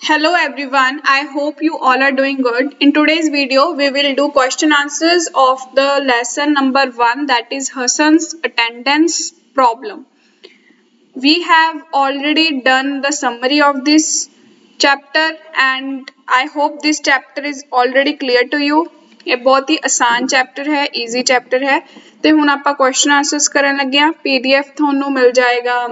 Hello everyone, I hope you all are doing good. In today's video, we will do question answers of the lesson number 1, that is Hassan's attendance problem. We have already done the summary of this chapter and I hope this chapter is already clear to you. ਇਹ बहुत ही आसान chapter है, easy chapter है ਤੇ ਹੁਣ ਆਪਾਂ question answers ਕਰਨ ਲੱਗੇ ਆ। ਪੀਡੀਐਫ ਤੁਹਾਨੂੰ ਮਿਲ ਜਾਏਗਾ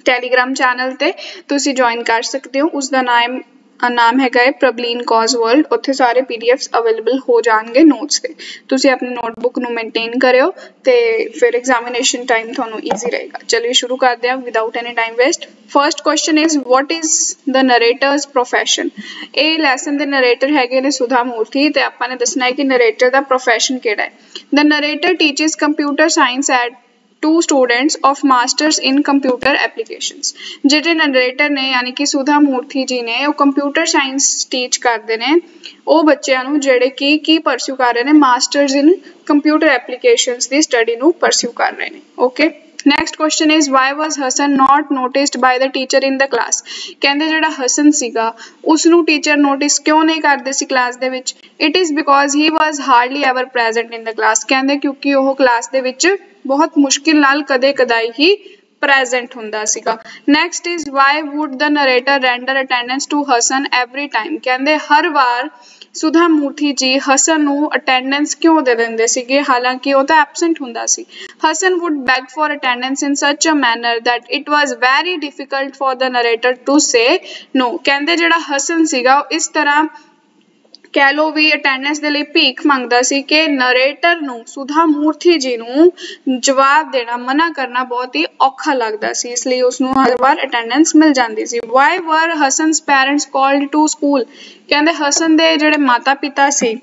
ਟੈਲੀਗ੍ਰਾਮ ਚੈਨਲ ਤੇ, ਤੁਸੀਂ ਜੁਆਇਨ ਕਰ ਸਕਦੇ ਹੋ। ਉਸ ਦਾ ਨਾਮ ਹੈਗਾ ਹੈ ਪ੍ਰਬਲੀਨ ਕੌਜ਼ ਵਰਲਡ। ਉੱਥੇ ਸਾਰੇ ਪੀਡੀਐਫਸ ਅਵੇਲੇਬਲ ਹੋ ਜਾਣਗੇ ਨੋਟਸ ਤੇ। ਤੁਸੀਂ ਆਪਣੀ ਨੋਟਬੁੱਕ ਨੂੰ ਮੇਨਟੇਨ ਕਰਿਓ ਤੇ ਫਿਰ ਐਗਜ਼ਾਮੀਨੇਸ਼ਨ ਟਾਈਮ ਤੁਹਾਨੂੰ ਈਜ਼ੀ ਰਹੇਗਾ। ਚਲਿਏ ਸ਼ੁਰੂ ਕਰਦੇ ਹਾਂ without any time waste. First question is what is the narrator's profession. ਇਹ ਲੈਸਨ ਦੇ ਨਰੇਟਰ ਹੈਗੇ ਨੇ ਸੁਧਾ ਮੂਰਤੀ ਤੇ ਆਪਾਂ ਨੇ ਦੱਸਣਾ ਹੈ ਕਿ ਨਰੇਟਰ ਦਾ ਪ੍ਰੋਫੈਸ਼ਨ ਕਿਹੜਾ ਹੈ। The narrator teaches computer science at two students of masters in computer applications। ਜਿਹੜੇ ਨਰੇਟਰ ਨੇ ਯਾਨੀ ਕਿ ਸੁਧਾ ਮੂਰਤੀ ਜੀ ਨੇ ਉਹ ਕੰਪਿਊਟਰ ਸਾਇੰਸ ਟੀਚ ਕਰਦੇ ਨੇ ਉਹ ਬੱਚਿਆਂ ਨੂੰ ਜਿਹੜੇ ਕਿ ਕੀ ਪਰਸਿਊ ਕਰ ਰਹੇ ਨੇ ਮਾਸਟਰਸ ਇਨ ਕੰਪਿਊਟਰ ਐਪਲੀਕੇਸ਼ਨਸ ਦੀ ਸਟੱਡੀ ਨੂੰ ਪਰਸਿਊ ਕਰ ਰਹੇ ਨੇ। Okay, next question is why was Hasan not noticed by the teacher in the class. ਕਹਿੰਦੇ ਜਿਹੜਾ ਹਸਨ ਸੀਗਾ ਉਸ ਨੂੰ ਟੀਚਰ ਨੋਟਿਸ ਕਿਉਂ ਨਹੀਂ ਕਰਦੇ ਸੀ ਕਲਾਸ ਦੇ ਵਿੱਚ। It is because he was hardly ever present in the class. ਕਹਿੰਦੇ ਕਿਉਂਕਿ ਉਹ ਕਲਾਸ ਦੇ ਵਿੱਚ ਬਹੁਤ ਮੁਸ਼ਕਿਲ ਨਾਲ ਕਦੇ ਕਦਾਈ ਹੀ present ਹੁੰਦਾ ਸੀਗਾ। next is why would the narrator render attendance to Hasan every time। ਕਹਿੰਦੇ ਹਰ ਵਾਰ ਸੁਧਾ ਮੂਰਤੀ ਜੀ ਹਸਨ ਨੂੰ attendance ਕਿਉਂ ਦੇ ਦਿੰਦੇ ਸੀਗੇ ਹਾਲਾਂਕਿ ਉਹ ਤਾਂ absent ਹੁੰਦਾ ਸੀ। Hasan would beg for attendance in such a manner that it was very difficult for the narrator to say no। ਕਹਿੰਦੇ ਜਿਹੜਾ ਹਸਨ ਸੀਗਾ ਉਹ ਇਸ ਤਰ੍ਹਾਂ ਕਹਿ ਲੋ ਵੀ ਅਟੈਂਡੈਂਸ ਦੇ ਲਈ ਭੀਖ ਮੰਗਦਾ ਸੀ ਕਿ ਨਰੇਟਰ ਨੂੰ ਸੁਧਾ ਮੂਰਤੀ ਜੀ ਨੂੰ ਜਵਾਬ ਦੇਣਾ ਮਨਾ ਕਰਨਾ ਬਹੁਤ ਹੀ ਔਖਾ ਲੱਗਦਾ ਸੀ, ਇਸ ਲਈ ਉਸ ਨੂੰ ਹਰ ਵਾਰ ਅਟੈਂਡੈਂਸ ਮਿਲ ਜਾਂਦੀ ਸੀ। ਵਾਈ ਵਰ ਹਸਨਸ ਪੈਰੈਂਟਸ ਕਾਲਡ ਟੂ ਸਕੂਲ। ਕਹਿੰਦੇ ਹਸਨ ਦੇ ਜਿਹੜੇ ਮਾਤਾ ਪਿਤਾ ਸੀ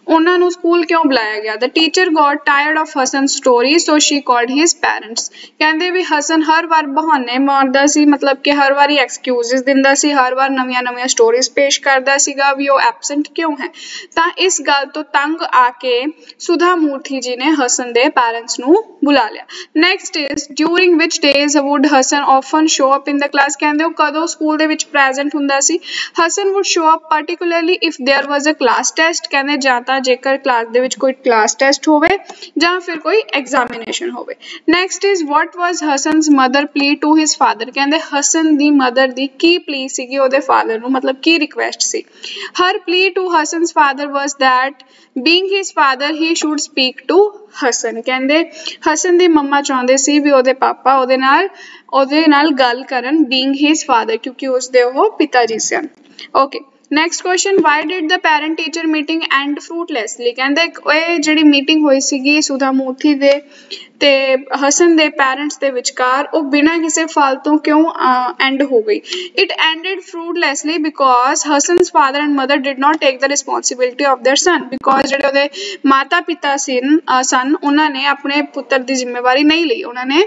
ਉਹਨਾਂ ਨੂੰ ਸਕੂਲ ਕਿਉਂ ਬੁਲਾਇਆ ਗਿਆ। The teacher got tired of Hasan story so she called his parents. ਕਹਿੰਦੇ ਵੀ ਹਸਨ ਹਰ ਵਾਰ ਬਹਾਨੇ ਮਾਰਦਾ ਸੀ, ਮਤਲਬ ਕਿ ਹਰ ਵਾਰੀ ਐਕਸਕਿਊਜ਼ਸ ਦਿੰਦਾ ਸੀ, ਹਰ ਵਾਰ ਨਵੀਆਂ ਸਟੋਰੀਜ਼ ਪੇਸ਼ ਕਰਦਾ ਸੀਗਾ ਵੀ ਉਹ ਐਬਸੈਂਟ ਕਿਉਂ ਹੈ। ਤਾਂ ਇਸ ਗੱਲ ਤੋਂ ਤੰਗ ਆ ਕੇ ਸੁਧਾ ਮੂਰਤੀ ਜੀ ਨੇ ਹਸਨ ਦੇ ਪੈਰੈਂਟਸ ਨੂੰ ਬੁਲਾ ਲਿਆ। Next is during which days would Hasan often show up in the class. ਕਹਿੰਦੇ ਉਹ ਕਦੋਂ ਸਕੂਲ ਦੇ ਵਿੱਚ ਪ੍ਰੈਜ਼ੈਂਟ ਹੁੰਦਾ ਸੀ। Hasan would show up particularly if there was a class test. ਕਹਿੰਦੇ ਜਾਂ ਤਾਂ ਜੇਕਰ ਕਲਾਸ ਦੇ ਵਿੱਚ ਕੋਈ ਕਲਾਸ ਟੈਸਟ ਹੋਵੇ ਜਾਂ ਫਿਰ ਕੋਈ ਐਗਜ਼ਾਮੀਨੇਸ਼ਨ ਹੋਵੇ। Next is what was Hasan's mother plea to his father. ਕਹਿੰਦੇ ਹਸਨ ਦੀ ਮਦਰ ਦੀ ਕੀ ਪਲੀ ਸੀਗੀ ਉਹਦੇ ਫਾਦਰ ਨੂੰ, ਮਤਲਬ ਕੀ ਰਿਕੁਐਸਟ ਸੀ। Her plea to Hasan's father was that being his father he should speak to Hasan. ਕਹਿੰਦੇ ਹਸਨ ਦੀ ਮੰਮਾ ਚਾਹੁੰਦੇ ਸੀ ਵੀ ਉਹਦੇ ਪਾਪਾ ਉਹਦੇ ਨਾਲ ਗੱਲ ਕਰਨ being his father ਕਿਉਂਕਿ ਉਸਦੇ ਉਹ ਪਿਤਾ ਜੀ ਸਨ। Okay, next question why did the parent teacher meeting end fruitlessly. ਕਹਿੰਦੇ ਇਹ ਜਿਹੜੀ ਮੀਟਿੰਗ ਹੋਈ ਸੀਗੀ ਸੁਧਾ ਮੂਰਤੀ ਦੇ ਤੇ ਹਸਨ ਦੇ ਪੈਰੈਂਟਸ ਦੇ ਵਿਚਕਾਰ ਉਹ ਬਿਨਾਂ ਕਿਸੇ ਫਲ ਤੋਂ ਕਿਉਂ ਐਂਡ ਹੋ ਗਈ। It ended fruitlessly because Hasan's father and mother did not take the responsibility of their son. Because ਜਿਹੜੇ ਉਹਦੇ ਮਾਤਾ ਪਿਤਾ ਸਨ ਉਹਨਾਂ ਨੇ ਆਪਣੇ ਪੁੱਤਰ ਦੀ ਜ਼ਿੰਮੇਵਾਰੀ ਨਹੀਂ ਲਈ, ਉਹਨਾਂ ਨੇ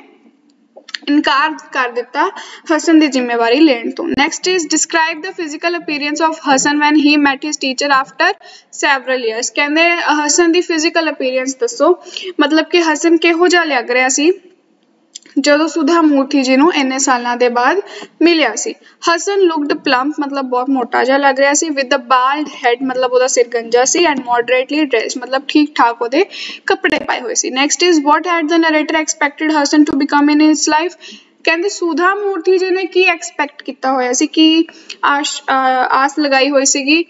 ਇਨਕਾਰ ਕਰ ਦਿੱਤਾ ਹਸਨ ਦੀ ਜ਼ਿੰਮੇਵਾਰੀ ਲੈਣ ਤੋਂ। Next is describe the physical appearance of Hasan when he met his teacher after several years. ਕਹਿੰਦੇ ਹਸਨ ਦੀ ਫਿਜ਼ੀਕਲ ਅਪੀਅਰੈਂਸ ਦੱਸੋ, ਮਤਲਬ ਕਿ ਹਸਨ ਕਿਹੋ ਜਿਹਾ ਲੱਗ ਰਿਹਾ ਸੀ ਜਦੋਂ ਸੁਧਾ ਮੂਰਤੀ ਜੀ ਨੂੰ ਇੰਨੇ ਸਾਲਾਂ ਦੇ ਬਾਅਦ ਮਿਲਿਆ ਸੀ। ਹਸਨ ਲੁਕਡ ਪਲੰਪ, ਮਤਲਬ ਬਹੁਤ ਮੋਟਾ ਜਿਹਾ ਲੱਗ ਰਿਹਾ ਸੀ। ਵਿਦ ਦ ਬਾਲਡ ਹੈਡ, ਮਤਲਬ ਉਹਦਾ ਸਿਰ ਗੰਜਾ ਸੀ। ਐਂਡ ਮੋਡਰੇਟਲੀ ਡਰੈਸਡ, ਮਤਲਬ ਠੀਕ ਠਾਕ ਉਹਦੇ ਕੱਪੜੇ ਪਾਏ ਹੋਏ ਸੀ। Next is what had the narrator expected Hasan to become in his life. ਕਹਿੰਦੇ ਸੁਧਾ ਮੂਰਤੀ ਜੀ ਨੇ ਕੀ ਐਕਸਪੈਕਟ ਕੀਤਾ ਹੋਇਆ ਸੀ, ਕੀ ਆਸ ਲਗਾਈ ਹੋਈ ਸੀਗੀ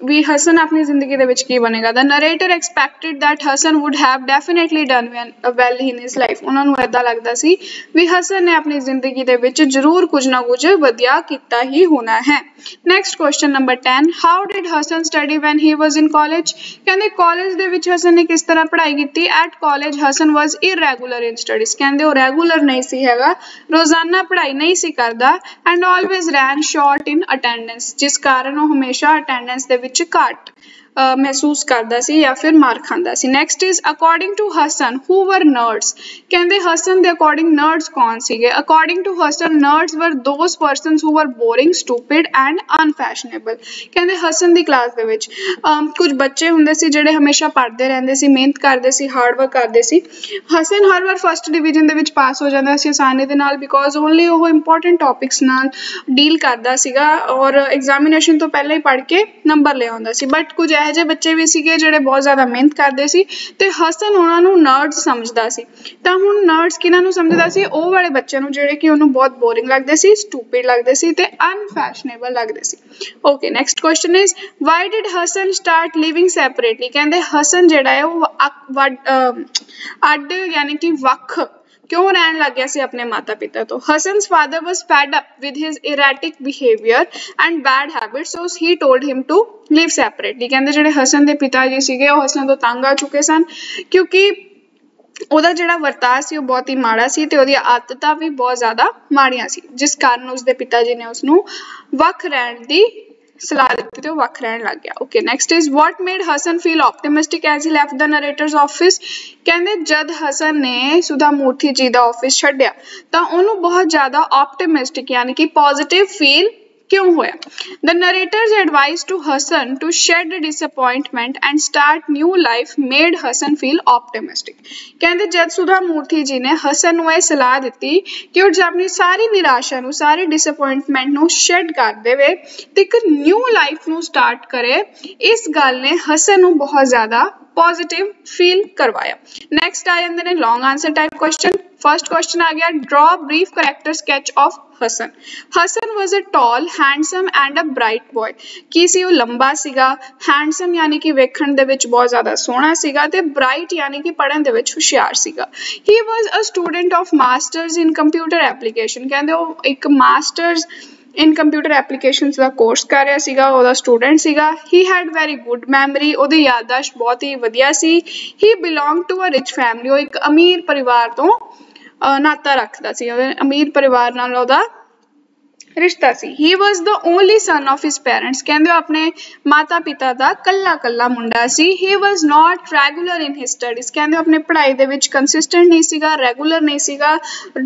ਵੀ ਹਸਨ ਆਪਣੀ ਜ਼ਿੰਦਗੀ ਦੇ ਵਿੱਚ ਕੀ ਬਣੇਗਾ। The narrator expected that Hasan would have definitely done well in his life. ਉਹਨਾਂ ਨੂੰ ਏਦਾਂ ਲੱਗਦਾ ਸੀ ਵੀ ਹਸਨ ਨੇ ਆਪਣੀ ਜ਼ਿੰਦਗੀ ਦੇ ਵਿੱਚ ਜ਼ਰੂਰ ਕੁਝ ਨਾ ਕੁਝ ਵਧੀਆ ਕੀਤਾ ਹੀ ਹੋਣਾ ਹੈ। Next question number 10 how did Hasan study when he was in college. ਕਹਿੰਦੇ ਕਾਲਜ ਦੇ ਵਿੱਚ ਹਸਨ ਨੇ ਕਿਸ ਤਰ੍ਹਾਂ ਪੜ੍ਹਾਈ ਕੀਤੀ। At college Hasan was irregular in studies. ਕਹਿੰਦੇ ਉਹ ਰੈਗੂਲਰ ਨਹੀਂ ਸੀ ਹੈਗਾ, ਰੋਜ਼ਾਨਾ ਪੜ੍ਹਾਈ ਨਹੀਂ ਸੀ ਕਰਦਾ। And always ran short in attendance, ਜਿਸ ਕਾਰਨ ਉਹ ਹਮੇਸ਼ਾ ਅਟੈਂਡੈਂਸ ਦੇ ਵਿੱਚ ਘੱਟ महसूस करता सी या फिर मार खांदा सी। Next is according to Hasan who were nerds, कहते हसन के अकॉर्डिंग नर्ड्स कौन सीगे? According to Hasan nerds were those persons who were boring stupid and unfashionable. कहते हसन की क्लास दे विच कुछ बच्चे हुंदे सी जिहड़े हमेशा पढ़ते रहंदे सी, मेहनत करते सी, हार्ड वर्क करते सी। हसन हर बार फर्स्ट डिवीजन दे विच पास हो जाता सी आसानी दे नाल, बिकॉज ओनली वो इंपॉर्टेंट टॉपिक्स नाल डील करता सीगा और एग्जामिनेशन तो पहले ही पढ़ के नंबर ले आउंदा सी। बट कुछ ਇਹੋ ਜਿਹੇ ਬੱਚੇ ਵੀ ਸੀਗੇ ਜਿਹੜੇ ਬਹੁਤ ਜ਼ਿਆਦਾ ਮਿਹਨਤ ਕਰਦੇ ਸੀ ਤੇ ਹਸਨ ਉਹਨਾਂ ਨੂੰ ਨਰਡਸ ਸਮਝਦਾ ਸੀ। ਤਾਂ ਹੁਣ ਨਰਡਸ ਕਿਹਨਾਂ ਨੂੰ ਸਮਝਦਾ ਸੀ? ਉਹ ਵਾਲੇ ਬੱਚਿਆਂ ਨੂੰ ਜਿਹੜੇ ਕਿ ਉਹਨੂੰ ਬਹੁਤ ਬੋਰਿੰਗ ਲੱਗਦੇ ਸੀ, ਸਟੂਪਿਡ ਲੱਗਦੇ ਸੀ ਤੇ ਅਨਫੈਸ਼ਨੇਬਲ ਲੱਗਦੇ ਸੀ। Okay, next question is why did Hasan start living separately? ਕਹਿੰਦੇ ਹਸਨ ਜਿਹੜਾ ਹੈ ਉਹ ਅੱਡ ਯਾਨੀ ਕਿ ਵੱਖ क्यों रहन लग गया सी अपने माता पिता तो? Hassan's father was fed up with his erratic behavior and bad habits, so he told him to live separately। कहंदे जिहड़े हसन दे पिता जी सीगे ਉਹ हसन ਤੋਂ ਤੰਗ ਆ ਚੁੱਕੇ ਸਨ ਕਿਉਂਕਿ ਉਹਦਾ ਜਿਹੜਾ ਵਰਤਾਅ ਸੀ ਉਹ ਬਹੁਤ ਹੀ ਮਾੜਾ ਸੀ ਤੇ ਉਹਦੀਆਂ ਆਦਤਾਂ ਵੀ ਬਹੁਤ ਜ਼ਿਆਦਾ ਮਾੜੀਆਂ ਸੀ, ਜਿਸ ਕਾਰਨ ਉਸਦੇ ਪਿਤਾ ਜੀ ਨੇ ਉਸਨੂੰ ਵੱਖ ਰਹਿਣ ਦੀ सलाह दी तो वख रहन लग गया। Okay, next is what made Hasan feel optimistic as he left the narrator's office? कहंदे जद हसन ने सुधा मूर्ति जी दा ऑफिस छड्डिया तां ओनू बहुत ज़्यादा ऑप्टिमिस्टिक यानी कि पॉजिटिव फील क्यों होया? The narrators advice to Hassan to shed disappointment and start new life made Hassan feel optimistic। कहंदे जद सुधा मूर्ति जी ने हसन ਨੂੰ ਇਹ ਸਲਾਹ ਦਿੱਤੀ ਕਿ ਉਹ ਆਪਣੀ ਸਾਰੀ ਨਿਰਾਸ਼ਾ ਨੂੰ, ਸਾਰੀ ਡਿਸਅਪॉइंटमेंट ਨੂੰ ਸ਼ੈਡ ਕਰ ਦੇਵੇ ਤੇ ਇੱਕ ਨਿਊ ਲਾਈਫ ਨੂੰ ਸਟਾਰਟ ਕਰੇ, ਇਸ ਗੱਲ ਨੇ ਹਸਨ ਨੂੰ ਬਹੁਤ ਜ਼ਿਆਦਾ पॉजिटिव फील करवाया। नेक्स्ट आ जाते हैं long answer type question. First question आ गया draw brief character sketch of Hasan. Hasan was a tall handsome and a bright boy. की सी वो लंबा सीगा, हैंडसम यानी कि वेखण दे विच बहुत ज़्यादा सोहना सीगा ते ब्राइट यानी कि पढ़न दे विच होशियार सीगा। He was a student of masters in computer application. कहंदे वो एक मास्टर्स इन कंप्यूटर एप्लीकेशनस का कोर्स कर रहा सीगा, ओहदा स्टूडेंट सीगा। He had very good memory, ओहदी याददाश्त बहुत ही वधिया सी। He belong to a rich family, वो एक अमीर परिवार तो नाता रखता सी, अमीर परिवार नाल ओहदा रिश्ता सी। He was the only son of his parents. कहंदे अपने माता पिता का कल्ला कल्ला मुंडा सी। He was not regular in his studies. कहंदे अपने पढ़ाई दे विच कंसिस्टेंट नहीं सीगा, रेगुलर नहीं सीगा,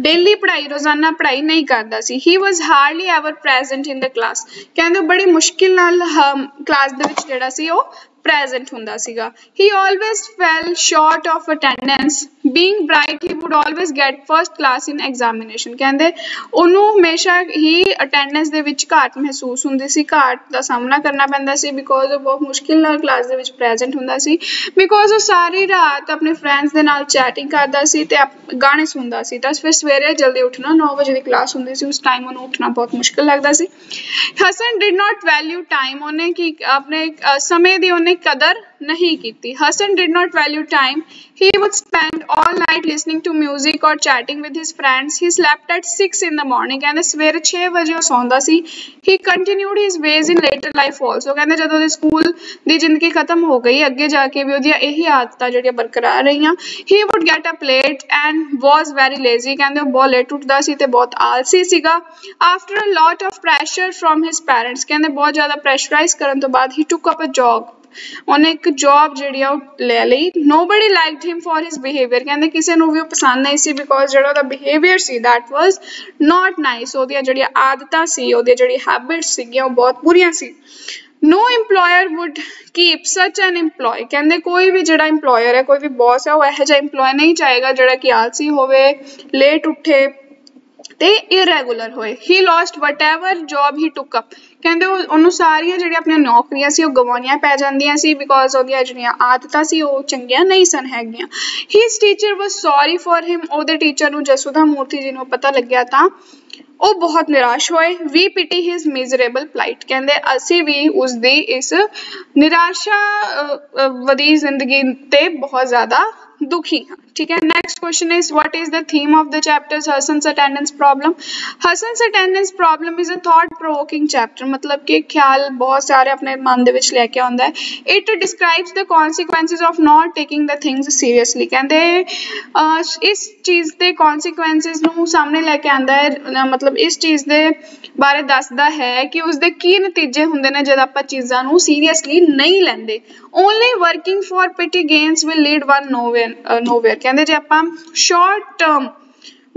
डेली पढ़ाई रोजाना पढ़ाई नहीं करता सी। He was hardly ever present in the class. कहंदे बड़ी मुश्किल नाल क्लास दे विच जिहड़ा सी ओह present ਹੁੰਦਾ ਸੀਗਾ। He always fell short of attendance. Being bright, he would always get first class in examination। ਕਹਿੰਦੇ ਉਹਨੂੰ ਹਮੇਸ਼ਾ ਹੀ ਅਟੈਂਡੈਂਸ ਦੇ ਵਿੱਚ ਘਾਟ ਮਹਿਸੂਸ ਹੁੰਦੀ ਸੀ, ਘਾਟ ਦਾ ਸਾਹਮਣਾ ਕਰਨਾ ਪੈਂਦਾ ਸੀ ਬਿਕੋਜ਼ ਉਹ ਬਹੁਤ ਮੁਸ਼ਕਿਲ ਨਾਲ ਕਲਾਸ ਦੇ ਵਿੱਚ ਪ੍ਰੈਜ਼ੈਂਟ ਹੁੰਦਾ ਸੀ, ਬਿਕੋਜ਼ ਉਹ ਸਾਰੀ ਰਾਤ ਆਪਣੇ ਫਰੈਂਡਸ ਦੇ ਨਾਲ ਚੈਟਿੰਗ ਕਰਦਾ ਸੀ ਤੇ ਗਾਣੇ ਸੁਣਦਾ ਸੀ। ਤਾਂ ਫਿਰ ਸਵੇਰੇ ਜਲਦੀ ਉੱਠਣਾ, 9 ਵਜੇ ਦੀ ਕਲਾਸ ਹੁੰਦੀ ਸੀ, ਉਸ ਟਾਈਮ ਉਹਨੂੰ ਉੱਠਣਾ ਬਹੁਤ ਮੁਸ਼ਕਿਲ ਲੱਗਦਾ ਸੀ। Hasan did not value time। ਉਹਨੇ ਕੀ ਆਪਣੇ ਸਮੇਂ ਦੀ ਉਹਨੇ कदर नहीं की थी। Hassan did not value time. He would spend all night listening to music or chatting with his friends. He slept at 6 in the morning। कहंदे सवेरे 6 वजे ਉਹ ਸੌਂਦਾ ਸੀ। He continued his ways in later life also। कहंदे ਜਦੋਂ ਉਹਦੇ school ਦੀ ਜ਼ਿੰਦਗੀ ਖਤਮ ਹੋ ਗਈ, ਅੱਗੇ ਜਾ ਕੇ ਵੀ ਉਹਦੀਆਂ ਇਹੀ ਆਦਤਾਂ ਜਿਹੜੀਆਂ ਬਰਕਰਾਰ ਰਹੀਆਂ। He would get up late and was very lazy। ਕਹਿੰਦੇ ਉਹ ਬਹੁਤ ਲੇਟ ਉੱਠਦਾ ਸੀ ਤੇ ਬਹੁਤ ਆਲਸੀ ਸੀਗਾ। After a lot of pressure from his parents, ਕਹਿੰਦੇ ਬਹੁਤ ਜ਼ਿਆਦਾ ਪ੍ਰੈਸ਼ਰਾਈਜ਼ ਕਰਨ ਤੋਂ ਬਾਅਦ he took up a job। ਉਹਨੇ ਇੱਕ ਜੌਬ ਜਿਹੜੀ ਆ ਉਹ ਲੈ ਲਈ। nobody liked him for his behavior। ਕਹਿੰਦੇ ਕਿਸੇ ਨੂੰ ਵੀ ਉਹ ਪਸੰਦ ਨਹੀਂ ਸੀ ਬਿਕੋਜ਼ ਜਿਹੜਾ ਉਹਦਾ behaviour C that was not nice। ਉਹਦੀਆਂ ਜਿਹੜੀਆਂ ਆਦਤਾਂ ਸੀ, ਉਹਦੀਆਂ ਜਿਹੜੀ ਹੈਬਿਟਸ ਸੀਗੀਆਂ ਉਹ ਬਹੁਤ ਬੁਰੀਆਂ ਸੀ। no employer would keep such an employee। ਕਹਿੰਦੇ ਕੋਈ ਵੀ ਜਿਹੜਾ employer ਹੈ, ਕੋਈ ਵੀ ਬੌਸ ਹੈ, ਉਹ ਇਹੋ ਜਿਹਾ employee ਨਹੀਂ ਚਾਹੇਗਾ ਜਿਹੜਾ ਕਿ ਆਲਸੀ ਹੋਵੇ, ਲੇਟ ਉੱਠੇ ਤੇ irregular ਹੋਏ। he lost whatever job he took up। ਕਹਿੰਦੇ ਉਹਨੂੰ ਸਾਰੀਆਂ ਜਿਹੜੀਆਂ ਆਪਣੀਆਂ ਨੌਕਰੀਆਂ ਸੀ ਉਹ ਗਵਾਉਣੀਆਂ ਪੈ ਜਾਂਦੀਆਂ ਸੀ ਬਿਕੋਜ਼ ਉਹਦੀਆਂ ਜਿਹੜੀਆਂ ਆਦਤਾਂ ਸੀ ਉਹ ਚੰਗੀਆਂ ਨਹੀਂ ਸਨ ਹੈਗੀਆਂ। his teacher was sorry for him। ਉਹਦੇ ਟੀਚਰ ਨੂੰ ਜਸੋਧਾ ਮੂਰਤੀ ਜੀ ਨੂੰ ਪਤਾ ਲੱਗਿਆ ਤਾਂ ਉਹ ਬਹੁਤ ਨਿਰਾਸ਼ ਹੋਏ। we pity his miserable plight। ਕਹਿੰਦੇ ਅਸੀਂ ਵੀ ਉਸਦੀ ਇਸ ਨਿਰਾਸ਼ਾ ਵਦੀ ਜ਼ਿੰਦਗੀ ਤੇ ਬਹੁਤ ਜ਼ਿਆਦਾ दुखी हाँ। ठीक है, next question is what is the theme of the chapter Hassan's attendance problem. Hassan's attendance problem is a thought provoking chapter. मतलब कि ख्याल बहुत सारे अपने मन दे विच लेके आउंदा है। It describes the consequences of not taking the things seriously. कहंदे इस चीज़ दे कॉन्सिक्वेंसेस नूं सामने लेके आंदा है, मतलब इस चीज़ दे बारे दसदा है कि उसदे की नतीजे हुंदे ने जद आपां चीज़ां नूं सीरियसली नहीं लैंदे। only working for petty gains will lead one nowhere ਕਹਿੰਦੇ ਜੇ ਆਪਾਂ short term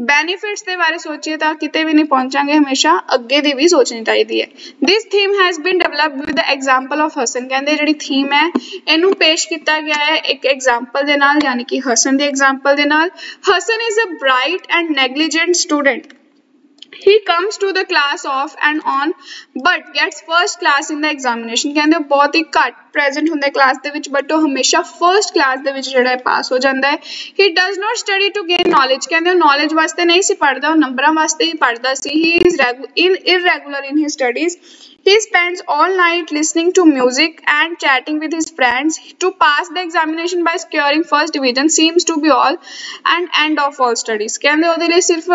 ਬੈਨੀਫਿਟਸ ਦੇ ਬਾਰੇ ਸੋਚੀਏ ਤਾਂ ਕਿਤੇ ਵੀ ਨਹੀਂ ਪਹੁੰਚਾਂਗੇ ਹਮੇਸ਼ਾ ਅੱਗੇ ਦੀ ਵੀ ਸੋਚਣੀ ਚਾਹੀਦੀ ਹੈ this theme has been developed with the example of Hasan ਕਹਿੰਦੇ ਜਿਹੜੀ ਥੀਮ ਹੈ ਇਹਨੂੰ ਪੇਸ਼ ਕੀਤਾ ਗਿਆ ਹੈ ਇੱਕ ਐਗਜ਼ਾਮਪਲ ਦੇ ਨਾਲ ਯਾਨੀ ਕਿ ਹਸਨ ਦੇ ਐਗਜ਼ਾਮਪਲ ਦੇ ਨਾਲ Hasan is a bright and negligent student he comes to the class off and on but gets first class in the examination ਕਹਿੰਦੇ ਉਹ ਬਹੁਤ ਹੀ ਘੱਟ present ਹੁੰਦਾ class ਦੇ ਵਿੱਚ but ਉਹ ਹਮੇਸ਼ਾ first class ਦੇ ਵਿੱਚ ਜਿਹੜਾ ਹੈ ਪਾਸ ਹੋ ਜਾਂਦਾ ਹੈ he does not study to gain knowledge ਕਹਿੰਦੇ ਉਹ knowledge ਵਾਸਤੇ ਨਹੀਂ ਸੀ ਪੜ੍ਹਦਾ ਉਹ ਨੰਬਰਾਂ ਵਾਸਤੇ ਹੀ ਪੜ੍ਹਦਾ ਸੀ he is irregular in his studies he spends all night listening to music and chatting with his friends to pass the examination by securing first division seems to be all and end of all studies ਕਹਿੰਦੇ ਉਹਦੇ ਲਈ ਸਿਰਫ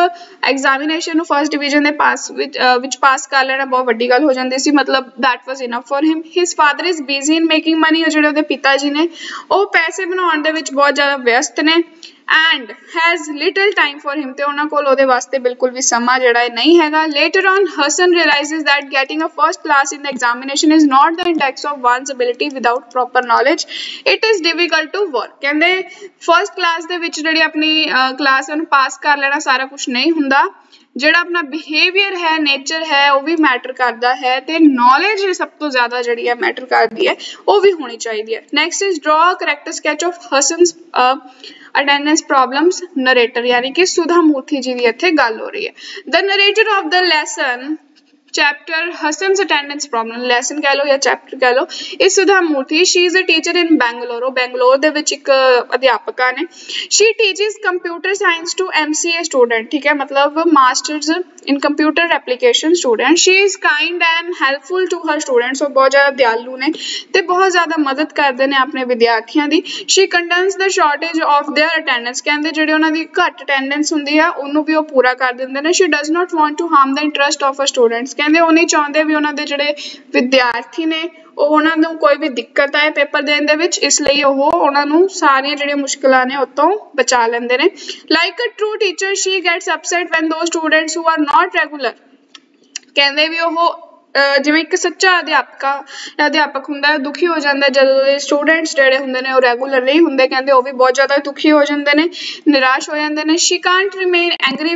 examination ਨੂੰ first division ਦੇ ਪਾਸ ਵਿੱਚ ਪਾਸ ਕਰ ਲੈਣਾ ਬਹੁਤ ਵੱਡੀ ਗੱਲ ਹੋ ਜਾਂਦੀ ਸੀ ਮਤਲਬ that was enough for him his father is busy in making money ਉਹ ਜਿਹੜੇ ਉਹਦੇ ਪਿਤਾ ਜੀ ਨੇ ਉਹ ਪੈਸੇ ਬਣਾਉਣ ਦੇ ਵਿੱਚ ਬਹੁਤ ਜ਼ਿਆਦਾ ਵਿਅਸਤ ਨੇ and has little time for him ਤੇ ਉਹਨਾਂ ਕੋਲ ਉਹਦੇ ਵਾਸਤੇ ਬਿਲਕੁਲ ਵੀ ਸਮਾਂ ਜਿਹੜਾ ਹੈ ਨਹੀਂ ਹੈਗਾ later on Hassan realizes that getting a first class in the examination is not the index of one's ability without proper knowledge it is difficult to work ਕਹਿੰਦੇ first class ਦੇ ਵਿੱਚ ਜਿਹੜੀ ਆਪਣੀ ਕਲਾਸ ਉਹਨੂੰ ਪਾਸ ਕਰ ਲੈਣਾ ਸਾਰਾ ਕੁਝ ਨਹੀਂ ਹੁੰਦਾ ਜਿਹੜਾ ਆਪਣਾ ਬਿਹੇਵੀਅਰ ਹੈ ਨੇਚਰ ਹੈ ਉਹ ਵੀ ਮੈਟਰ ਕਰਦਾ ਹੈ ਤੇ ਨੌਲੇਜ ਸਭ ਤੋਂ ਜ਼ਿਆਦਾ ਜਿਹੜੀ ਹੈ ਮੈਟਰ ਕਰਦੀ ਹੈ ਉਹ ਵੀ ਹੋਣੀ ਚਾਹੀਦੀ ਹੈ next is draw character sketch of Hasan's attendance problems narrator यानी कि सुधा मूर्ति जी की इत्थे गल हो रही है the narrator of the lesson chapter Hassan's attendance problem lesson कह लो या chapter कह लो is Sudha Murthy she is a teacher in Bangalore Bangalore ਦੇ ਵਿੱਚ ਇੱਕ ਅਧਿਆਪਕਾ ਨੇ she teaches computer science to MCA student ठीक है मतलब masters in computer application student she is kind and helpful to her students ਉਹ ਬਹੁਤ ਜ਼ਿਆਦਾ ਦਿਆਲੂ ਨੇ ਤੇ ਬਹੁਤ ਜ਼ਿਆਦਾ ਮਦਦ ਕਰਦੇ ਨੇ ਆਪਣੇ ਵਿਦਿਆਰਥੀਆਂ ਦੀ she condemns the shortage of their attendance ਕਹਿੰਦੇ ਜਿਹੜੇ ਉਹਨਾਂ ਦੀ ਘੱਟ attendance ਹੁੰਦੀ ਆ ਉਹਨੂੰ ਵੀ ਉਹ ਪੂਰਾ ਕਰ ਦਿੰਦੇ ਨੇ she does not want to harm the interest of her students ਕਹਿੰਦੇ ਉਹ ਨਹੀਂ ਚਾਹੁੰਦੇ ਵੀ ਉਹਨਾਂ ਦੇ ਜਿਹੜੇ ਵਿਦਿਆਰਥੀ ਨੇ ਉਹ ਉਹਨਾਂ ਨੂੰ ਕੋਈ ਵੀ ਦਿੱਕਤ ਆਏ ਪੇਪਰ ਦੇਣ ਦੇ ਵਿੱਚ ਇਸ ਲਈ ਉਹ ਉਹਨਾਂ ਨੂੰ ਸਾਰੀਆਂ ਜਿਹੜੀਆਂ ਮੁਸ਼ਕਲਾਂ ਨੇ ਉਤੋਂ ਬਚਾ ਲੈਂਦੇ ਨੇ like a true teacher she gets upset when those students who are not regular ਕਹਿੰਦੇ ਵੀ ਉਹ ਜਿਵੇਂ ਇੱਕ ਸੱਚਾ ਅਧਿਆਪਕ ਹੁੰਦਾ ਹੈ ਦੁਖੀ ਹੋ ਜਾਂਦਾ ਜਦੋਂ ਸਟੂਡੈਂਟਸ ਜਿਹੜੇ ਹੁੰਦੇ ਨੇ ਉਹ ਰੈਗੂਲਰ ਨਹੀਂ ਹੁੰਦੇ ਕਹਿੰਦੇ ਉਹ ਵੀ ਬਹੁਤ ਜ਼ਿਆਦਾ ਦੁਖੀ ਹੋ ਜਾਂਦੇ ਨੇ ਨਿਰਾਸ਼ ਹੋ ਜਾਂਦੇ ਨੇ she can't remain angry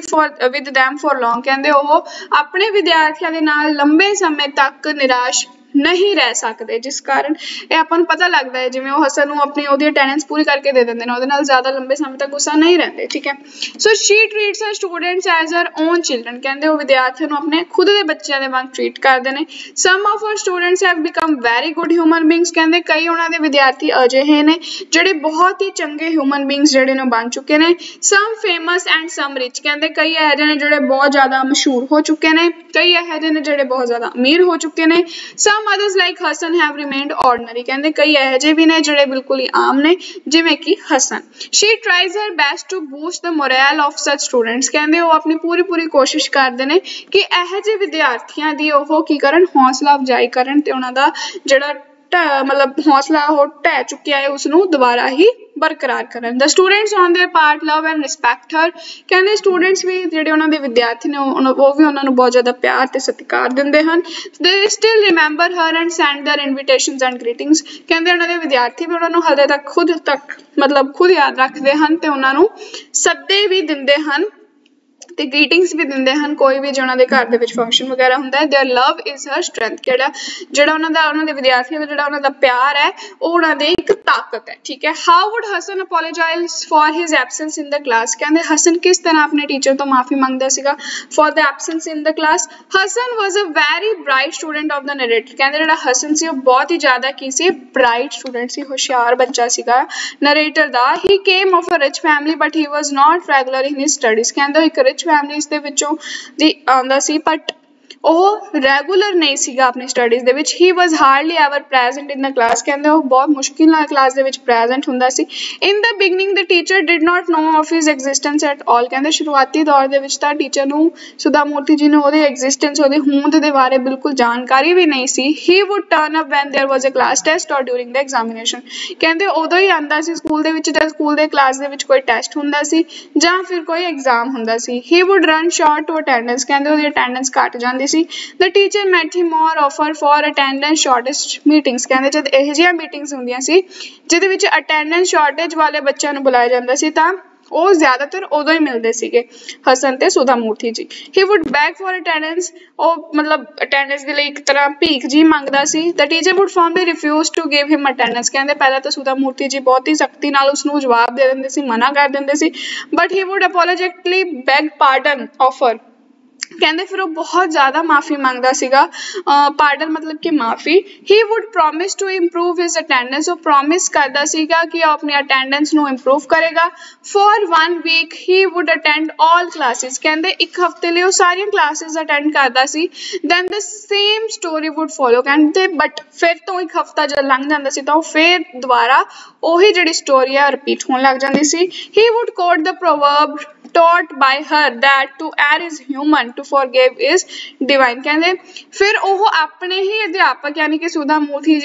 with them for long ਕਹਿੰਦੇ ਉਹ ਆਪਣੇ ਵਿਦਿਆਰਥੀਆਂ ਦੇ ਨਾਲ ਲੰਬੇ ਸਮੇਂ ਤੱਕ ਨਿਰਾਸ਼ ਨਹੀਂ ਰਹਿ ਸਕਦੇ ਜਿਸ ਕਾਰਨ ਇਹ ਆਪਾਂ ਨੂੰ ਪਤਾ ਲੱਗਦਾ ਹੈ ਜਿਵੇਂ ਉਹ ਹਸਨ ਨੂੰ ਆਪਣੀ ਉਹਦੀ ਅਟੈਂਡੈਂਸ ਪੂਰੀ ਕਰਕੇ ਦੇ ਦਿੰਦੇ ਨੇ ਉਹਦੇ ਨਾਲ ਜ਼ਿਆਦਾ ਲੰਬੇ ਸਮੇਂ ਤੱਕ ਗੁੱਸਾ ਨਹੀਂ ਰਹਿੰਦੇ ਠੀਕ ਹੈ ਸੋ she treats her students as her own children ਕਹਿੰਦੇ ਉਹ ਵਿਦਿਆਰਥੀਆਂ ਨੂੰ ਆਪਣੇ ਖੁਦ ਦੇ ਬੱਚਿਆਂ ਦੇ ਵਾਂਗ ਟ੍ਰੀਟ ਕਰਦੇ ਨੇ some of her students have become very good human beings ਕਹਿੰਦੇ ਕਈ ਉਹਨਾਂ ਦੇ ਵਿਦਿਆਰਥੀ ਅਜਿਹੇ ਨੇ ਜਿਹੜੇ ਬਹੁਤ ਹੀ ਚੰਗੇ ਹਿਊਮਨ ਬੀਇੰਗਸ ਜਿਹੜੇ ਨੇ ਬਣ ਚੁੱਕੇ ਨੇ some famous and some rich ਕਹਿੰਦੇ ਕਈ ਇਹੋ ਜਿਹੇ ਨੇ ਜਿਹੜੇ ਬਹੁਤ ਜ਼ਿਆਦਾ ਮਸ਼ਹੂਰ ਹੋ ਚੁੱਕੇ ਨੇ ਕਈ ਇਹੋ ਜਿਹੇ ਨੇ ਜਿਹੜੇ ਬਹੁਤ ਜ਼ਿਆਦਾ ਅਮੀਰ ਹੋ ਚੁੱਕੇ ਨੇ some others like Hassan have remained ordinary ਕਹਿੰਦੇ ਕਈ ਇਹੋ ਜਿਹੇ ਵੀ ਨੇ ਜਿਹੜੇ ਬਿਲਕੁਲ ਹੀ ਆਮ ਨੇ ਜਿਵੇਂ ਕਿ Hasan she tries her best to boost the morale of such students ਕਹਿੰਦੇ ਉਹ ਆਪਣੀ ਪੂਰੀ ਕੋਸ਼ਿਸ਼ ਕਰਦੇ ਨੇ ਕਿ ਇਹੋ ਜਿਹੇ ਵਿਦਿਆਰਥੀਆਂ ਦੀ ਉਹ ਕੀ ਕਰਨ ਹੌਸਲਾ ਅਫਜ਼ਾਈ ਕਰਨ ਤੇ ਉਹਨਾਂ ਦਾ ਜਿਹੜਾ ਮਤਲਬ ਹੌਸਲਾ ਉਹ ਢਹਿ ਚੁੱਕਿਆ ਹੈ ਉਸ ਨੂੰ ਦੁਬਾਰਾ ਹੀ ਬਰਕਰਾਰ ਕਰਨ the students on their part love and respect her ਕਹਿੰਦੇ ਸਟੂਡੈਂਟਸ ਵੀ ਜਿਹੜੇ ਉਹਨਾਂ ਦੇ ਵਿਦਿਆਰਥੀ ਨੇ ਉਹ ਵੀ ਉਹਨਾਂ ਨੂੰ ਬਹੁਤ ਜ਼ਿਆਦਾ ਪਿਆਰ ਤੇ ਸਤਿਕਾਰ ਦਿੰਦੇ ਹਨ they still remember her and send their invitations and greetings ਕਹਿੰਦੇ ਉਹਨਾਂ ਦੇ ਵਿਦਿਆਰਥੀ ਵੀ ਉਹਨਾਂ ਨੂੰ ਹਲੇ ਤੱਕ ਖੁਦ ਯਾਦ ਰੱਖਦੇ ਹਨ ਤੇ ਉਹਨਾਂ ਨੂੰ ਸੱਦੇ ਵੀ ਦਿੰਦੇ ਹਨ ਤੇ ਗ੍ਰੀਟਿੰਗਸ ਵੀ ਦਿੰਦੇ ਹਨ ਕੋਈ ਵੀ ਜੇ ਉਹਨਾਂ ਦੇ ਘਰ ਦੇ ਵਿੱਚ ਫੰਕਸ਼ਨ ਵਗੈਰਾ ਹੁੰਦਾ ਹੈ their love is her strength ਜਿਹੜਾ ਉਹਨਾਂ ਦੇ ਵਿਦਿਆਰਥੀਆਂ ਦਾ ਜਿਹੜਾ ਉਹਨਾਂ ਦਾ ਪਿਆਰ ਹੈ ਉਹ ਉਹਨਾਂ ਦੇ ਇੱਕ ਤਾਕਤ ਹੈ ਠੀਕ ਹੈ how would Hassan apologize for his absence in the class ਕਹਿੰਦੇ ਹਸਨ ਕਿਸ ਤਰ੍ਹਾਂ ਆਪਣੇ ਟੀਚਰ ਤੋਂ ਮਾਫੀ ਮੰਗਦਾ ਸੀਗਾ for the absence in the class Hassan was a very bright student of the narrator ਕਹਿੰਦੇ ਜਿਹੜਾ ਹਸਨ ਸੀ ਉਹ ਬਹੁਤ ਹੀ ਜ਼ਿਆਦਾ ਕੀ ਸੀ bright student ਸੀ ਹੁਸ਼ਿਆਰ ਬੱਚਾ ਸੀਗਾ narrator the he came of a rich family but he was not regular in his studies ਕਹਿੰਦੇ ਇੱਕ rich families ਦੇ ਵਿੱਚੋਂ ਦੀ ਆਉਂਦਾ ਸੀ but ਉਹ ਰੈਗੂਲਰ ਨਹੀਂ ਸੀਗਾ ਆਪਣੀ ਸਟੱਡੀਜ਼ ਦੇ ਵਿੱਚ he was hardly ever present in the class ਕਹਿੰਦੇ ਉਹ ਬਹੁਤ ਮੁਸ਼ਕਿਲ ਨਾਲ ਕਲਾਸ ਦੇ ਵਿੱਚ ਪ੍ਰੈਜ਼ੈਂਟ ਹੁੰਦਾ ਸੀ in the beginning the teacher did not know of his existence at all ਕਹਿੰਦੇ ਸ਼ੁਰੂਆਤੀ ਦੌਰ ਦੇ ਵਿੱਚ ਤਾਂ ਟੀਚਰ ਨੂੰ ਸੁਧਾ ਮੂਰਤੀ ਜੀ ਨੂੰ ਉਹਦੇ ਐਗਜ਼ਿਸਟੈਂਸ ਉਹਦੇ ਹੋਂਦ ਦੇ ਬਾਰੇ ਬਿਲਕੁਲ ਜਾਣਕਾਰੀ ਵੀ ਨਹੀਂ ਸੀ he would turn up when there was a class test or during the examination ਕਹਿੰਦੇ ਉਦੋਂ ਹੀ ਆਉਂਦਾ ਸੀ ਸਕੂਲ ਦੇ ਵਿੱਚ ਜਦ ਸਕੂਲ ਦੇ ਕਲਾਸ ਦੇ ਵਿੱਚ ਕੋਈ ਟੈਸਟ ਹੁੰਦਾ ਸੀ ਜਾਂ ਫਿਰ ਕੋਈ ਐਗਜ਼ਾਮ ਹੁੰਦਾ ਸੀ he would run short to attendance ਕਹਿੰਦੇ ਉਹਦੀ ਅਟੈਂਡੈਂਸ ਘੱਟ ਜਾਂਦੀ सी। The teacher met him more ऑफर फॉर अटेंडेंस शॉर्टेज मीटिंग्स, कहते जब ਇਹੋ ਜਿਹੀਆਂ मीटिंग्स ਹੁੰਦੀਆਂ ਸੀ ਜਿਹਦੇ ਵਿੱਚ ਅਟੈਂਡੈਂਸ ਸ਼ਾਰਟੇਜ ਵਾਲੇ ਬੱਚਿਆਂ ਨੂੰ ਬੁਲਾਇਆ ਜਾਂਦਾ ਸੀ ਤਾਂ ਉਹ ਜ਼ਿਆਦਾਤਰ ਉਦੋਂ ਹੀ ਮਿਲਦੇ ਸੀਗੇ ਹਸਨ ਤੇ ਸੁਧਾ ਮੂਰਤੀ ਜੀ। ਹੀ ਵੁੱਡ ਬੈਗ ਫॉर ਅਟੈਂਡੈਂਸ, ਉਹ ਮਤਲਬ ਅਟੈਂਡੈਂਸ ਦੇ ਲਈ ਇੱਕ ਤਰ੍ਹਾਂ ਭੀਖ ਜੀ ਮੰਗਦਾ ਸੀ। The teacher would formally refuse to give him attendance, ਕਹਿੰਦੇ ਪਹਿਲਾਂ ਤਾਂ ਸੁਧਾ ਮੂਰਤੀ ਜੀ ਬਹੁਤ ਹੀ ਸਖਤੀ ਨਾਲ ਉਸਨੂੰ ਜਵਾਬ ਦੇ ਦਿੰਦੇ ਸੀ, ਮਨਾ ਕਰ ਦਿੰਦੇ ਸੀ, but he would apologetically beg pardon ਆਫਰ, ਕਹਿੰਦੇ ਫਿਰ ਉਹ ਬਹੁਤ ਜ਼ਿਆਦਾ ਮਾਫੀ ਮੰਗਦਾ ਸੀਗਾ, ਪਾਰਡਨ ਮਤਲਬ ਕਿ ਮਾਫੀ। He would promise to improve his attendance, ਉਹ ਪ੍ਰੋਮਿਸ ਕਰਦਾ ਸੀਗਾ ਕਿ ਉਹ ਆਪਣੀ ਅਟੈਂਡੈਂਸ ਨੂੰ ਇੰਪਰੂਵ ਕਰੇਗਾ। For 1 week he would attend all classes, ਕਹਿੰਦੇ ਇੱਕ ਹਫਤੇ ਲਈ ਉਹ ਸਾਰੀਆਂ ਕਲਾਸਿਸ ਅਟੈਂਡ ਕਰਦਾ ਸੀ। Then the same story would follow, ਕਹਿੰਦੇ ਬਟ ਫਿਰ ਤੋਂ ਇੱਕ ਹਫਤਾ ਜਦ ਲੰਘ ਜਾਂਦਾ ਸੀ ਤਾਂ ਉਹ ਫਿਰ ਦੁਬਾਰਾ ਉਹੀ ਜਿਹੜੀ ਸਟੋਰੀ ਆ ਰਿਪੀਟ ਹੋਣ ਲੱਗ ਜਾਂਦੀ ਸੀ। He would quote the proverb taught by her that to err is human, to forgive is divine, ਕਹਿੰਦੇ ਫਿਰ ਉਹ ਆਪਣੇ ਹੀ ਅਧਿਆਪਕ ਯਾਨੀ ਕਿ ਸੁਧਾ ਮੂਰਤੀ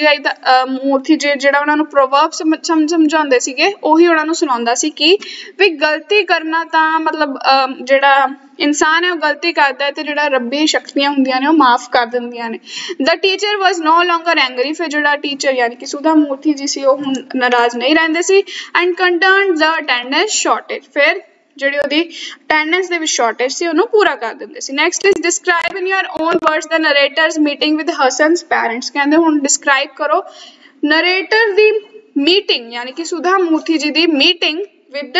ਜੀ ਜਿਹੜਾ ਉਹਨਾਂ ਨੂੰ ਪ੍ਰੋਵਰਬ ਸਮਝਾਉਂਦੇ ਸੀਗੇ ਉਹੀ ਉਹਨਾਂ ਨੂੰ ਸੁਣਾਉਂਦਾ ਸੀ ਕਿ ਵੀ ਗਲਤੀ ਕਰਨਾ ਤਾਂ ਮਤਲਬ ਜਿਹੜਾ ਇਨਸਾਨ ਹੈ ਉਹ ਗਲਤੀ ਕਰਦਾ ਹੈ ਤੇ ਜਿਹੜਾ ਰੱਬੀ ਸ਼ਕਤੀਆਂ ਹੁੰਦੀਆਂ ਨੇ ਉਹ ਮਾਫ ਕਰ ਦਿੰਦੀਆਂ ਨੇ। ਦ ਟੀਚਰ ਵਾਜ਼ ਨੋ ਲੋਂਗਰ ਐਂਗਰੀ, ਫਿਰ ਜਿਹੜਾ ਟੀਚਰ ਯਾਨੀ ਕਿ ਸੁਧਾ ਮੂਰਤੀ ਜੀ ਸੀ ਉਹ ਹੁਣ ਨਾਰਾਜ਼ ਨਹੀਂ ਰਹਿੰਦੇ ਸੀ। ਐਂਡ ਕੰਟਰਨਡ ਦ ਅਟੈਂਡੈਂਸ ਸ਼ਾਰਟੇਜ, ਫਿਰ ਜਿਹੜੀ ਉਹਦੀ ਅਟੈਂਡੈਂਸ ਦੇ ਵਿੱਚ ਸ਼ਾਰਟੇਜ ਸੀ ਉਹਨੂੰ ਪੂਰਾ ਕਰ ਦਿੰਦੇ ਸੀ। Next is describe in your own words the narrator's meeting with Hasan's parents, ਕਹਿੰਦੇ ਹੁਣ ਡਿਸਕ੍ਰਾਈਬ ਕਰੋ ਨਰੇਟਰ ਦੀ ਮੀਟਿੰਗ ਯਾਨੀ ਕਿ ਸੁਧਾ ਮੂਰਤੀ ਜੀ ਦੀ meeting with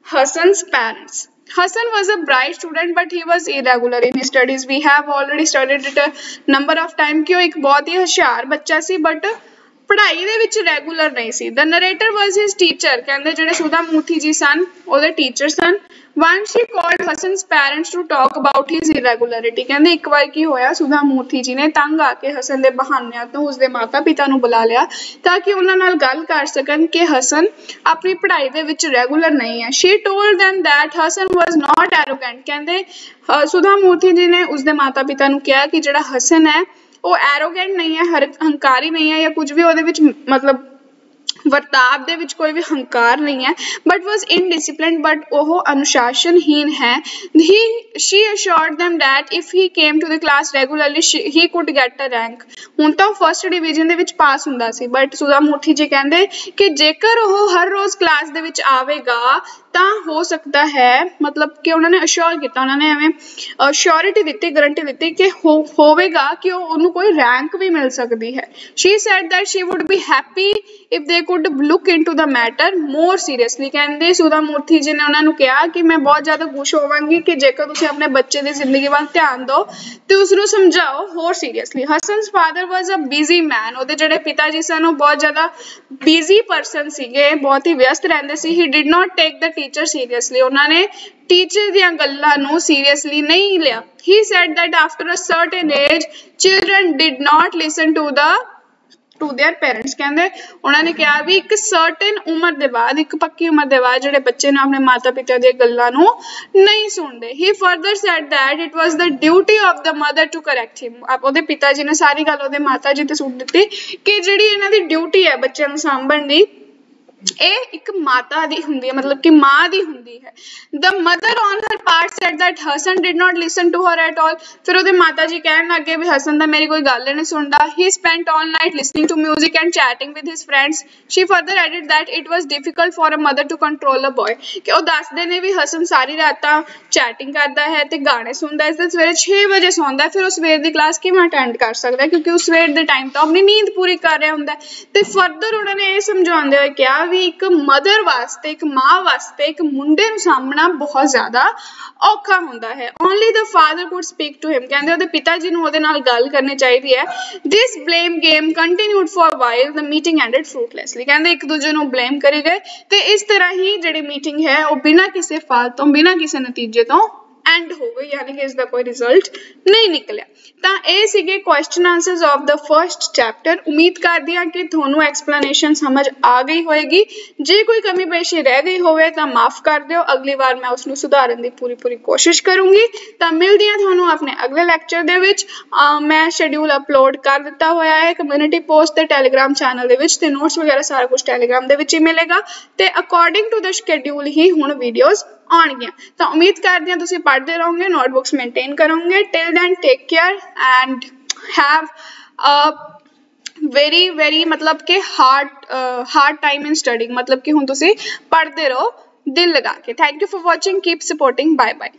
Hasan's parents. Hassan was a bright student but he was irregular in his studies. We have already studied it a number of time ਕਿ ਉਹ ਇੱਕ ਬਹੁਤ ਹੀ ਹੁਸ਼ਿਆਰ ਬੱਚਾ ਸੀ ਬਟ ਪੜ੍ਹਾਈ ਦੇ ਵਿੱਚ ਰੈਗੂਲਰ ਨਹੀਂ ਸੀ। ਦ ਨਰੇਟਰ ਵਾਜ਼ ਹਿਸ ਟੀਚਰ, ਕਹਿੰਦੇ ਜਿਹੜੇ ਸੁਧਾ ਮੂਰਤੀ ਜੀ ਸਨ ਉਹਦੇ ਟੀਚਰ ਸਨ। Once she called Hassan's parents to talk about his irregularity, ਕਹਿੰਦੇ ਇੱਕ ਵਾਰ ਕੀ ਹੋਇਆ ਸੁਧਾ ਮੂਰਤੀ ਜੀ ਨੇ ਤੰਗ ਆ ਕੇ ਹਸਨ ਦੇ ਬਹਾਨਿਆਂ ਤੋਂ ਉਸਦੇ ਮਾਤਾ ਪਿਤਾ ਨੂੰ ਬੁਲਾ ਲਿਆ ਤਾਂ ਕਿ ਉਹਨਾਂ ਨਾਲ ਗੱਲ ਕਰ ਸਕਣ ਕਿ ਹਸਨ ਆਪਣੀ ਪੜ੍ਹਾਈ ਦੇ ਵਿੱਚ ਰੈਗੂਲਰ ਨਹੀਂ ਹੈ। She told them that Hassan was not arrogant, ਕਹਿੰਦੇ ਸੁਧਾ ਮੂਰਤੀ ਜੀ ਨੇ ਉਸਦੇ ਮਾਤਾ ਪਿਤਾ ਨੂੰ ਕਿਹਾ ਕਿ ਜਿਹੜਾ ਹਸਨ ਹੈ ਉਹ ਐਰੋਗੈਂਟ ਨਹੀਂ ਹੈ, ਹੰਕਾਰੀ ਨਹੀਂ ਹੈ ਜਾਂ ਕੁਝ ਵੀ ਉਹਦੇ ਵਿੱਚ ਮਤਲਬ ਵਰਤਾਵ ਦੇ ਵਿੱਚ ਕੋਈ ਵੀ ਹੰਕਾਰ ਨਹੀਂ ਹੈ, ਬਟ ਵਾਜ਼ ਇਨਡਿਸਿਪਲਿਨਡ, ਬਟ ਉਹ ਅਨੁਸ਼ਾਸਨਹੀਨ ਹੈ। she assured them that if he came to the class regularly he could get a rank, ਹੁਣ ਤਾਂ ਉਹ ਫਸਟ ਡਿਵੀਜ਼ਨ ਦੇ ਵਿੱਚ ਪਾਸ ਹੁੰਦਾ ਸੀ ਬਟ ਸੁਧਾ ਮੂਰਤੀ ਜੀ ਕਹਿੰਦੇ ਕਿ ਜੇਕਰ ਉਹ ਹਰ ਰੋਜ਼ ਕਲਾਸ ਦੇ ਵਿੱਚ ਆਵੇਗਾ ਤਾਂ ਹੋ ਸਕਦਾ ਹੈ ਮਤਲਬ ਕਿ ਉਹਨਾਂ ਨੇ ਅਸ਼ੋਰ ਕੀਤਾ, ਉਹਨਾਂ ਨੇ ਐਵੇਂ ਸ਼ੋਰਿਟੀ ਦਿੱਤੀ, ਗਰੰਟੀ ਦਿੱਤੀ ਕਿ ਹੋਵੇਗਾ ਕਿ ਉਹਨੂੰ ਕੋਈ ਰੈਂਕ ਵੀ ਮਿਲ ਸਕਦੀ ਹੈ। she said that she would be happy if they could look into the matter more seriously, ਕਹਿੰਦੇ ਸੁਧਾ ਮੂਰਤੀ ਜੀ ਨੇ ਉਹਨਾਂ ਨੂੰ ਕਿਹਾ ਕਿ ਮੈਂ ਬਹੁਤ ਜ਼ਿਆਦਾ ਖੁਸ਼ ਹੋਵਾਂਗੀ ਕਿ ਜੇਕਰ ਤੁਸੀਂ ਆਪਣੇ ਬੱਚੇ ਦੀ ਜ਼ਿੰਦਗੀ ਵੱਲ ਧਿਆਨ ਦਿਓ ਤੇ ਉਸਨੂੰ ਸਮਝਾਓ ਹੋਰ seriously. ਹਸਨ's father was a busy man, ਉਹਦੇ ਜਿਹੜੇ ਪਿਤਾ ਜੀ ਸਨ ਉਹ ਬਹੁਤ ਜ਼ਿਆਦਾ ਬਿਜ਼ੀ ਪਰਸਨ ਸੀਗੇ, ਬਹੁਤ ਹੀ ਵਿਅਸਤ ਰਹਿੰਦੇ ਸੀ। he did not take the teacher seriously, ਉਹਨਾਂ ਨੇ ਟੀਚਰ ਦੀਆਂ ਗੱਲਾਂ ਨੂੰ ਸੀਰੀਅਸਲੀ ਨਹੀਂ ਲਿਆ। he said that after a certain age children did not listen to their parents, ਕਹਿੰਦੇ ਉਹਨਾਂ ਨੇ ਕਿਹਾ ਵੀ ਇੱਕ ਸਰਟਨ ਉਮਰ ਦੇ ਬਾਅਦ, ਇੱਕ ਪੱਕੀ ਉਮਰ ਦੇ ਬਾਅਦ ਜਿਹੜੇ ਬੱਚੇ ਨੇ ਆਪਣੇ ਮਾਤਾ ਪਿਤਾ ਦੀਆਂ ਗੱਲਾਂ ਨੂੰ ਨਹੀਂ ਸੁਣਦੇ। he further said that it was the duty of the mother to correct him, ਉਹਦੇ ਪਿਤਾ ਜੀ ਨੇ ਸਾਰੀ ਗੱਲ ਉਹਦੇ ਮਾਤਾ ਜੀ ਤੇ ਸੁੱਟ ਦਿੱਤੀ ਕਿ ਜਿਹੜੀ ਇਹਨਾਂ ਦੀ ਡਿਊਟੀ ਹੈ ਬੱਚਿਆਂ ਨੂੰ ਸਾਂਭਣ ਦੀ ਇਹ ਇੱਕ ਮਾਤਾ ਦੀ ਹੁੰਦੀ ਹੈ, ਮਤਲਬ ਕਿ ਮਾਂ ਦੀ ਹੁੰਦੀ ਹੈ। the mother on her part said that Hassan did not listen to her at all, ਫਿਰ ਉਹਦੇ ਮਾਤਾ ਜੀ ਕਹਿਣ ਲੱਗੇ ਵੀ ਹਸਨ ਤਾਂ ਮੇਰੀ ਕੋਈ ਗੱਲ ਨਹੀਂ ਸੁਣਦਾ। he spent all night listening to music and chatting with his friends, she further added that it was difficult for a mother to control a boy, ਕਿ ਉਹ ਦੱਸਦੇ ਨੇ ਵੀ ਹਸਨ ਸਾਰੀ ਰਾਤਾਂ ਚੈਟਿੰਗ ਕਰਦਾ ਹੈ ਤੇ ਗਾਣੇ ਸੁਣਦਾ ਹੈ ਤੇ ਸਵੇਰੇ 6 ਵਜੇ ਸੌਂਦਾ, ਫਿਰ ਉਹ ਸਵੇਰ ਦੀ ਕਲਾਸ ਕਿਵੇਂ ਅਟੈਂਡ ਕਰ ਸਕਦਾ ਕਿਉਂਕਿ ਉਹ ਸਵੇਰ ਦੇ ਟਾਈਮ ਤੋਂ ਆਪਣੀ ਨੀਂਦ ਪੂਰੀ ਕਰ ਰਿਹਾ ਹੁੰਦਾ। ਤੇ ਫਰਦਰ ਉਹਨਾਂ ਨੇ ਇਹ ਸਮਝਾਉਂਦੇ ਹੋਏ ਕਿਹਾ ਵੀ ਇੱਕ ਮਦਰ ਵਾਸਤੇ, ਇੱਕ ਮਾਂ ਵਾਸਤੇ ਇੱਕ ਮੁੰਡੇ ਨੂੰ ਸਾਂਭਣਾ ਬਹੁਤ ਜ਼ਿਆਦਾ ਔਖਾ ਹੁੰਦਾ ਹੈ। Only the father could speak to him, ਕਹਿੰਦੇ ਉਹਦੇ ਪਿਤਾ ਜੀ ਨੂੰ ਉਹਦੇ ਨਾਲ ਗੱਲ ਕਰਨੀ ਚਾਹੀਦੀ ਹੈ। This blame game continued for while, the meeting ended fruitlessly, ਕਹਿੰਦੇ ਇੱਕ ਦੂਜੇ ਨੂੰ ਬਲੇਮ ਕਰੀ ਗਏ ਤੇ ਇਸ ਤਰ੍ਹਾਂ ਹੀ ਜਿਹੜੀ ਮੀਟਿੰਗ ਹੈ ਉਹ ਬਿਨਾਂ ਕਿਸੇ ਫਲ ਤੋਂ, ਬਿਨਾਂ ਕਿਸੇ ਨਤੀਜੇ ਤੋਂ ਐਂਡ ਹੋ ਗਈ, ਯਾਨੀ ਕਿ ਇਸ ਦਾ ਕੋਈ ਰਿਜ਼ਲਟ ਨਹੀਂ ਨਿਕਲਿਆ। ਤਾਂ ਇਹ ਸੀਗੇ question answers of the first chapter. ਉਮੀਦ ਕਰਦੀ ਹਾਂ ਕਿ ਤੁਹਾਨੂੰ ਐਕਸਪਲੇਨੇਸ਼ਨ ਸਮਝ ਆ ਗਈ ਹੋਏਗੀ। ਜੇ ਕੋਈ ਕਮੀ ਪੇਸ਼ੀ ਰਹਿ ਗਈ ਹੋਵੇ ਤਾਂ ਮਾਫ ਕਰ ਦਿਓ, ਅਗਲੀ ਵਾਰ ਮੈਂ ਉਸਨੂੰ ਸੁਧਾਰਨ ਦੀ ਪੂਰੀ ਕੋਸ਼ਿਸ਼ ਕਰੂੰਗੀ। ਤਾਂ ਮਿਲਦੀ ਹਾਂ ਤੁਹਾਨੂੰ ਆਪਣੇ ਅਗਲੇ ਲੈਕਚਰ ਦੇ ਵਿੱਚ। ਮੈਂ ਸ਼ੈਡਿਊਲ ਅਪਲੋਡ ਕਰ ਦਿੱਤਾ ਹੋਇਆ ਹੈ ਕਮਿਊਨਿਟੀ ਪੋਸਟ ਤੇ ਟੈਲੀਗ੍ਰਾਮ ਚੈਨਲ ਦੇ ਵਿੱਚ, ਤੇ ਨੋਟਸ ਵਗੈਰਾ ਸਾਰਾ ਕੁਝ ਟੈਲੀਗ੍ਰਾਮ ਦੇ ਵਿੱਚ ਹੀ ਮਿਲੇਗਾ ਤੇ ਅਕੋਰਡਿੰਗ ਟੂ ਦ ਸ਼ੈਡਿਊਲ ਹੀ ਹੁਣ ਵੀਡੀਓਜ਼ ਆਉਣਗੀਆਂ। ਤਾਂ ਉਮੀਦ ਕਰਦੇ ਹਾਂ ਤੁਸੀਂ ਪੜ੍ਹਦੇ ਰਹੋਗੇ, ਨੋਟਬੁੱਕਸ ਮੇਨਟੇਨ ਕਰੋਗੇ। Till then take care and have very मतलब कि hard time in studying, मतलब कि ਹੁਣ ਤੁਸੀਂ ਪੜ੍ਹਦੇ ਰਹੋ ਦਿਲ ਲਗਾ ਕੇ। Thank you for watching, keep supporting, bye bye.